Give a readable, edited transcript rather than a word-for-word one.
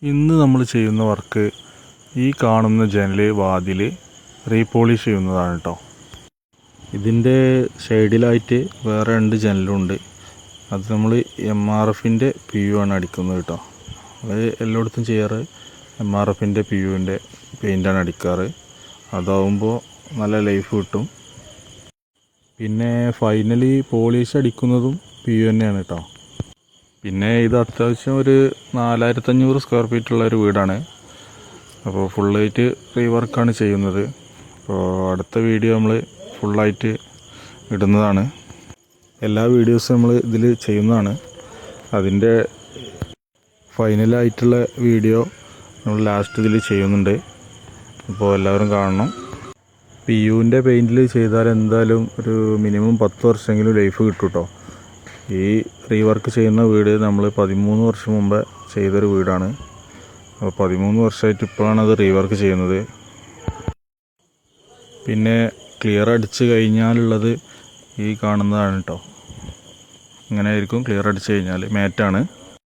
ഇന്ന് നമ്മൾ ചെയ്യുന്ന വർക്ക് ഈ കാണുന്ന ജനൽ വാതിൽ റീപോളിഷ് ചെയ്യുന്നതാണ് കേട്ടോ. ഇതിൻ്റെ സൈഡിലായിട്ട് വേറെ 2 ജനലുണ്ട്. അത് നമ്മൾ MRFൻ്റെ PU ആണ് അടിക്കുന്നത് കേട്ടോ. അത് എല്ലായിടത്തും ചെയ്യാറ് MRFൻ്റെ PUവിൻ്റെ പെയിൻ്റാണ് അടിക്കാറ്. അതാവുമ്പോൾ നല്ല ലൈഫ് കിട്ടും. പിന്നെ ഫൈനലി പോളിഷ് അടിക്കുന്നതും PU തന്നെയാണ് കേട്ടോ. പിന്നെ ഇത് അത്യാവശ്യം ഒരു 4500 സ്ക്വയർ ഫീറ്റുള്ള ഒരു വീടാണ്. അപ്പോൾ ഫുള്ളായിട്ട് റീവർക്കാണ് ചെയ്യുന്നത്. അപ്പോൾ അടുത്ത വീഡിയോ നമ്മൾ ഫുള്ളായിട്ട് ഇടുന്നതാണ്. എല്ലാ വീഡിയോസും നമ്മൾ ഇതിൽ ചെയ്യുന്നതാണ്. അതിൻ്റെ ഫൈനലായിട്ടുള്ള വീഡിയോ നമ്മൾ ലാസ്റ്റ് ഇതിൽ ചെയ്യുന്നുണ്ട്. അപ്പോൾ എല്ലാവരും കാണണം. PUവിൻ്റെ പെയിൻറ്റിൽ ചെയ്താൽ എന്തായാലും ഒരു മിനിമം 10 വർഷമെങ്കിലും ലൈഫ് കിട്ടും കേട്ടോ. ഈ റീവർക്ക് ചെയ്യുന്ന വീട് നമ്മൾ 13 വർഷം മുമ്പ് ചെയ്തൊരു വീടാണ്. അപ്പോൾ 13 വർഷമായിട്ട് ഇപ്പോഴാണ് അത് റീവർക്ക് ചെയ്യുന്നത്. പിന്നെ ക്ലിയർ അടിച്ച് കഴിഞ്ഞാലുള്ളത് ഈ കാണുന്നതാണ് കേട്ടോ. ഇങ്ങനെ ആയിരിക്കും ക്ലിയർ അടിച്ച് കഴിഞ്ഞാൽ. മാറ്റാണ്.